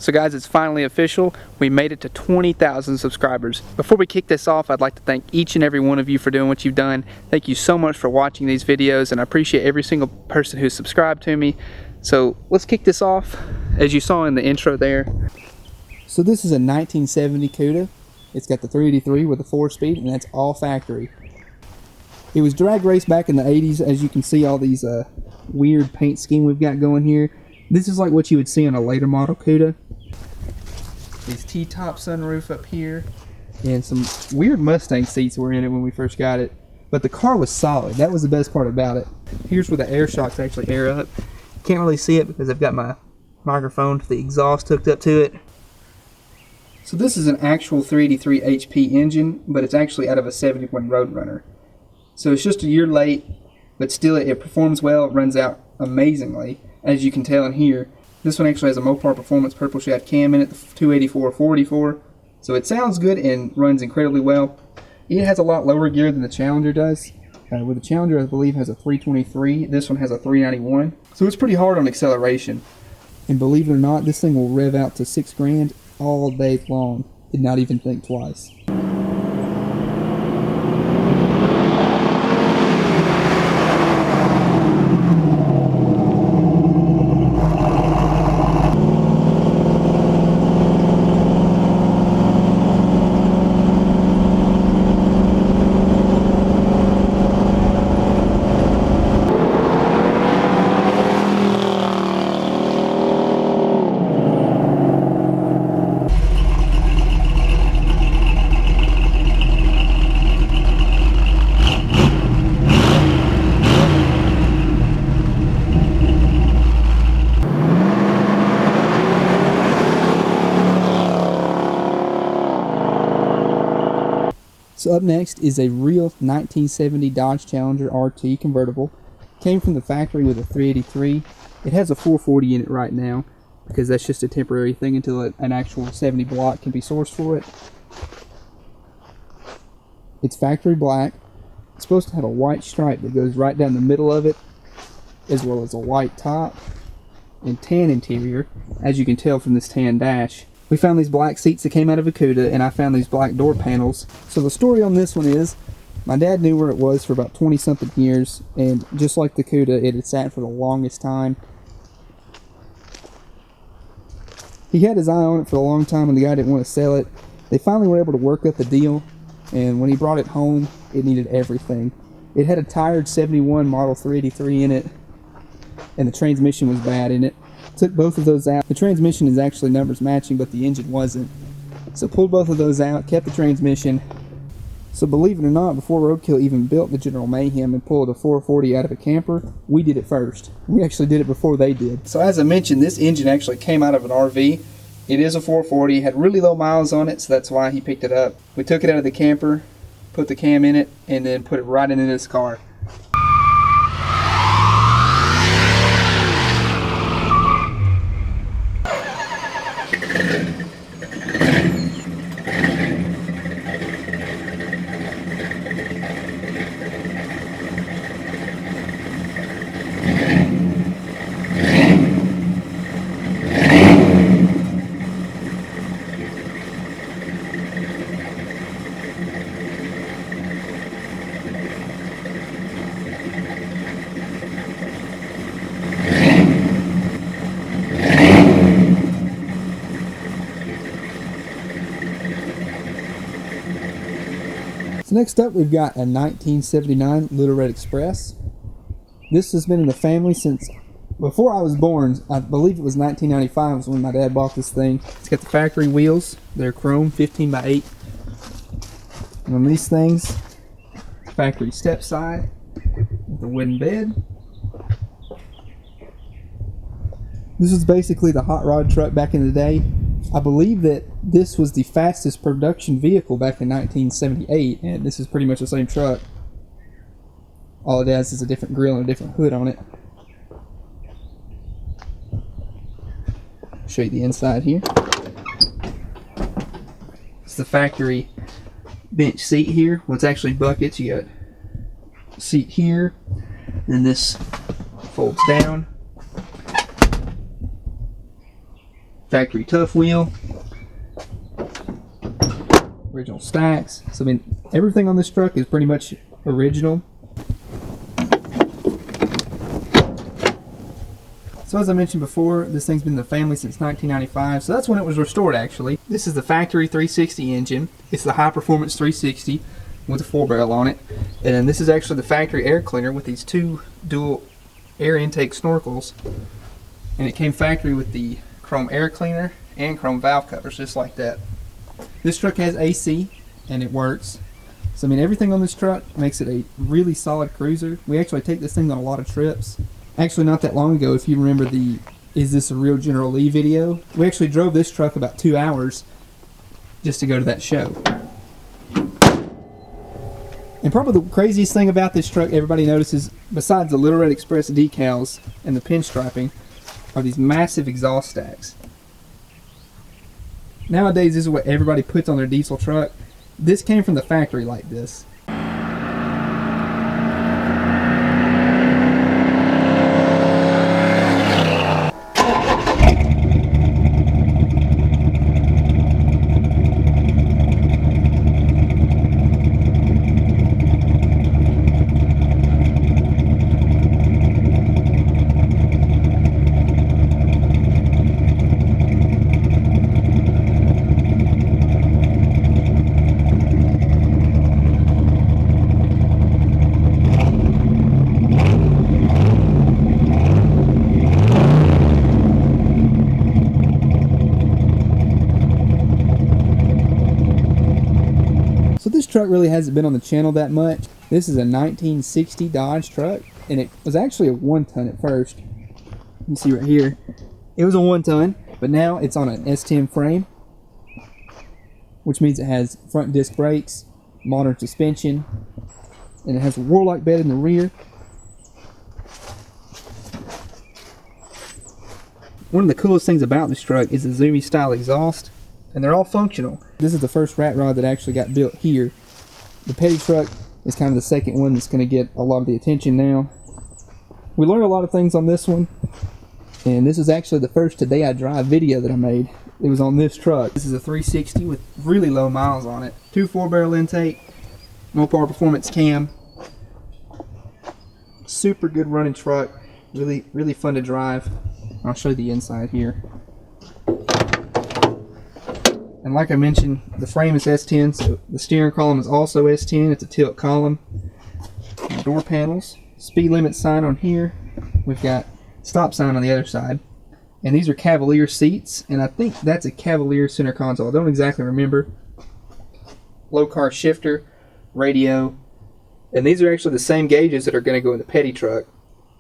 So guys, it's finally official. We made it to 20,000 subscribers. Before we kick this off, I'd like to thank each and every one of you for doing what you've done. Thank you so much for watching these videos, and I appreciate every single person who's subscribed to me. So let's kick this off, as you saw in the intro there. So this is a 1970 Cuda. It's got the 383 with a 4-speed, and that's all factory. It was drag raced back in the 80s, as you can see all these weird paint scheme we've got going here. This is like what you would see on a later model Cuda. These T-top sunroof up here, and some weird Mustang seats were in it when we first got it. But the car was solid. That was the best part about it. Here's where the air shocks actually air up. Can't really see it because I've got my microphone to the exhaust hooked up to it. So this is an actual 383 HP engine, but it's actually out of a 71 Roadrunner. So it's just a year late, but still it performs well. It runs out amazingly, as you can tell in here. This one actually has a Mopar Performance purple shad cam in it, the 284/44. So it sounds good and runs incredibly well. It has a lot lower gear than the Challenger does. With the Challenger, I believe, has a 323. This one has a 391. So it's pretty hard on acceleration. And believe it or not, this thing will rev out to 6 grand all day long. Did not even think twice. So up next is a real 1970 Dodge Challenger RT convertible. Came from the factory with a 383. It has a 440 in it right now because that's just a temporary thing until an actual 70 block can be sourced for it. It's factory black. It's supposed to have a white stripe that goes right down the middle of it, as well as a white top and tan interior, as you can tell from this tan dash. We found these black seats that came out of a Cuda, and I found these black door panels. So the story on this one is, my dad knew where it was for about 20-something years, and just like the Cuda, it had sat for the longest time. He had his eye on it for a long time, and the guy didn't want to sell it. They finally were able to work up a deal, and when he brought it home, it needed everything. It had a tired 71 Model 383 in it, and the transmission was bad in it. Took both of those out. The transmission is actually numbers matching, but the engine wasn't. So pulled both of those out, kept the transmission. So believe it or not, before Roadkill even built the General Mayhem and pulled a 440 out of a camper, we did it first. We actually did it before they did. So as I mentioned, this engine actually came out of an RV. It is a 440, had really low miles on it, so that's why he picked it up. We took it out of the camper, put the cam in it, and then put it right into this car. So next up, we've got a 1979 Little Red Express. This has been in the family since before I was born. I believe it was 1995 was when my dad bought this thing. It's got the factory wheels. They're chrome 15x8. And on these things, factory step side with a wooden bed. This was basically the hot rod truck back in the day. I believe that this was the fastest production vehicle back in 1978, and this is pretty much the same truck. All it has is a different grille and a different hood on it. Show you the inside here. It's the factory bench seat here. Well, it's actually buckets. You got a seat here, and this folds down. factory tough wheel, original stacks. So I mean, everything on this truck is pretty much original. So as I mentioned before, this thing's been in the family since 1995, so that's when it was restored actually. This is the factory 360 engine. It's the high performance 360 with a 4-barrel on it. And then this is actually the factory air cleaner with these 2 dual air intake snorkels. And it came factory with the chrome air cleaner and chrome valve covers, just like that. This truck has AC and it works. So I mean, everything on this truck makes it a really solid cruiser. We actually take this thing on a lot of trips. Actually, not that long ago, if you remember the "Is This a Real General Lee" video, we actually drove this truck about 2 hours just to go to that show. And probably the craziest thing about this truck everybody notices, besides the Little Red Express decals and the pinstriping, are these massive exhaust stacks. Nowadays, this is what everybody puts on their diesel truck. This came from the factory like this. This truck really hasn't been on the channel that much. This is a 1960 Dodge truck, and it was actually a 1-ton at first. You can see right here, it was a 1-ton, but now it's on an S10 frame, which means it has front disc brakes, modern suspension, and it has a Warlock bed in the rear. One of the coolest things about this truck is the Zoomy style exhaust, and they're all functional. This is the first rat rod that actually got built here. The petty truck is kind of the second one that's going to get a lot of the attention now. We learned a lot of things on this one, and this is actually the first Today I Drive video that I made. It was on this truck. This is a 360 with really low miles on it. 2 4-barrel intake, Mopar Performance cam. Super good running truck. Really fun to drive. I'll show you the inside here. And like I mentioned, the frame is S10, so the steering column is also S10. It's a tilt column. Door panels, speed limit sign on here. We've got stop sign on the other side. And these are Cavalier seats, and I think that's a Cavalier center console. I don't exactly remember. Low car shifter, radio, and these are actually the same gauges that are going to go in the petty truck.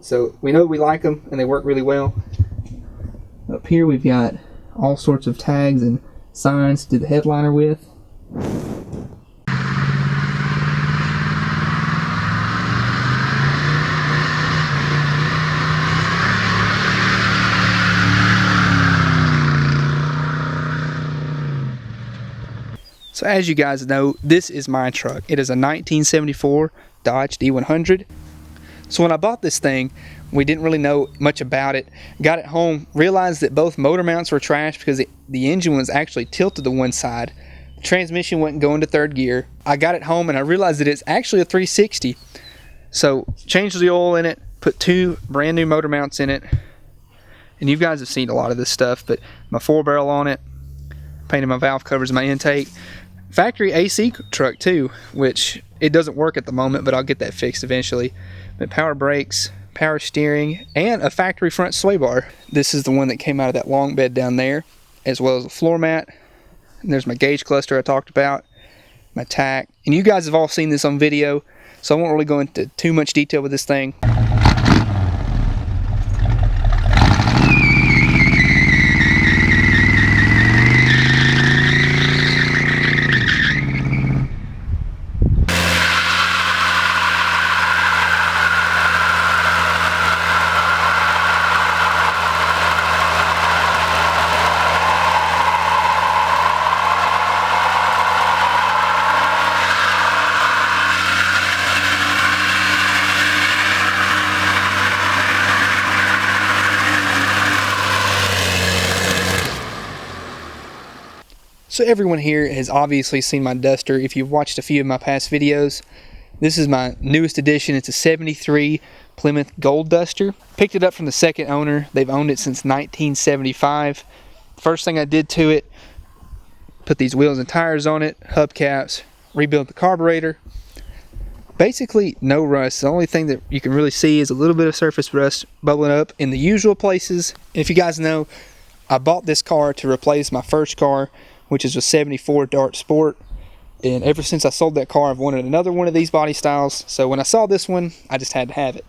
So we know we like them, and they work really well. Up here we've got all sorts of tags and signs to do the headliner with. So as you guys know, this is my truck. It is a 1974 Dodge D100. So when I bought this thing, we didn't really know much about it. Got it home, realized that both motor mounts were trash because the engine was actually tilted to one side. The transmission wouldn't go into third gear. I got it home and I realized that it's actually a 360. So changed the oil in it, put 2 brand new motor mounts in it. And you guys have seen a lot of this stuff, but my 4-barrel on it, painted my valve covers in my intake. Factory AC truck too, which it doesn't work at the moment, but I'll get that fixed eventually. But power brakes, power steering, and a factory front sway bar. This is the one that came out of that long bed down there, as well as a floor mat. And there's my gauge cluster I talked about, my tack. And you guys have all seen this on video, so I won't really go into too much detail with this thing. So everyone here has obviously seen my Duster if you've watched a few of my past videos. This is my newest addition. It's a 73 Plymouth Gold Duster. Picked it up from the second owner. They've owned it since 1975. First thing I did to it, put these wheels and tires on it, hubcaps, rebuilt the carburetor. Basically no rust. The only thing that you can really see is a little bit of surface rust bubbling up in the usual places. If you guys know, I bought this car to replace my first car, which is a 74 Dart Sport. And ever since I sold that car, I've wanted another one of these body styles. So when I saw this one, I just had to have it.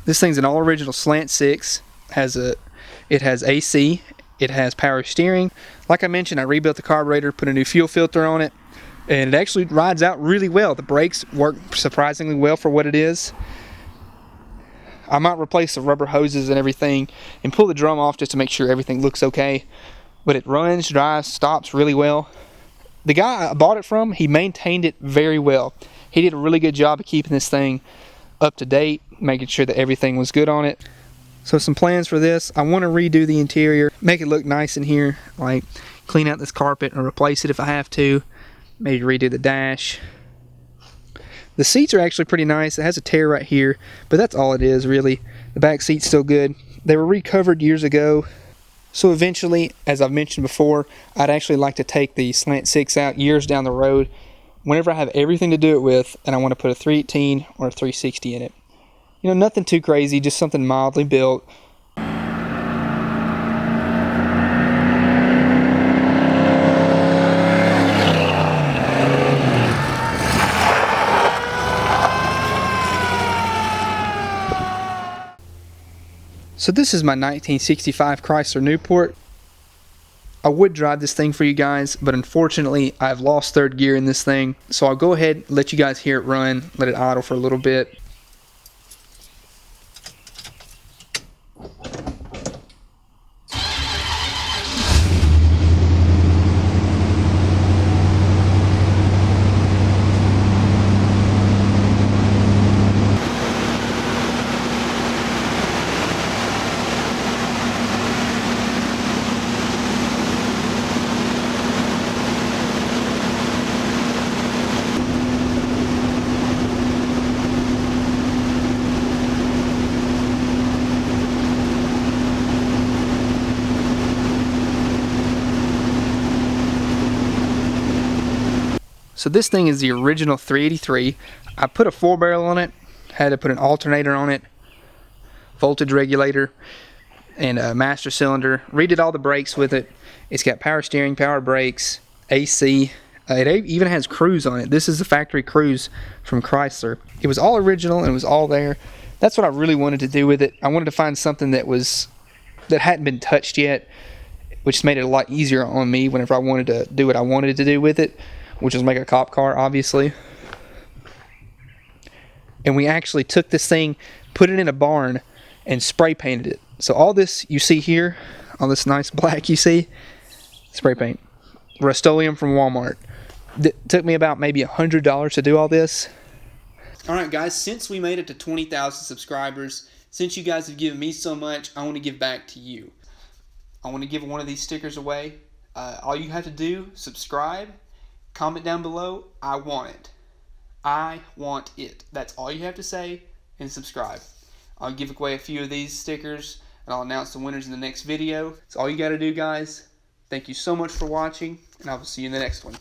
This thing's an all original slant 6. It has AC. It has power steering. Like I mentioned, I rebuilt the carburetor, put a new fuel filter on it, and it actually rides out really well. The brakes work surprisingly well for what it is. I might replace the rubber hoses and everything and pull the drum off just to make sure everything looks okay. But it runs, drives, stops really well. The guy I bought it from, he maintained it very well. He did a really good job of keeping this thing up to date, making sure that everything was good on it. So some plans for this: I want to redo the interior, make it look nice in here, like clean out this carpet and replace it if I have to. Maybe redo the dash. The seats are actually pretty nice. It has a tear right here, but that's all it is really. The back seat's still good. They were recovered years ago. So eventually, as I've mentioned before, I'd actually like to take the Slant 6 out years down the road, whenever I have everything to do it with, and I want to put a 318 or a 360 in it. You know, nothing too crazy, just something mildly built. So this is my 1965 Chrysler Newport. I would drive this thing for you guys, but unfortunately I've lost third gear in this thing. So I'll go ahead and let you guys hear it run, let it idle for a little bit. So this thing is the original 383. I put a 4-barrel on it, had to put an alternator on it, voltage regulator, and a master cylinder. Redid all the brakes with it. It's got power steering, power brakes, AC. It even has cruise on it. This is the factory cruise from Chrysler. It was all original and it was all there. That's what I really wanted to do with it. I wanted to find something that hadn't been touched yet, which made it a lot easier on me whenever I wanted to do what I wanted to do with it, which is make a cop car, obviously. And we actually took this thing, put it in a barn, and spray painted it. So all this you see here, all this nice black you see, spray paint. Rust-Oleum from Walmart. It took me about maybe $100 to do all this. Alright guys, since we made it to 20,000 subscribers, since you guys have given me so much, I want to give back to you. I want to give one of these stickers away. All you have to do, subscribe, comment down below, I want it. I want it. That's all you have to say, and subscribe. I'll give away a few of these stickers, and I'll announce the winners in the next video. That's all you got to do, guys. Thank you so much for watching, and I will see you in the next one.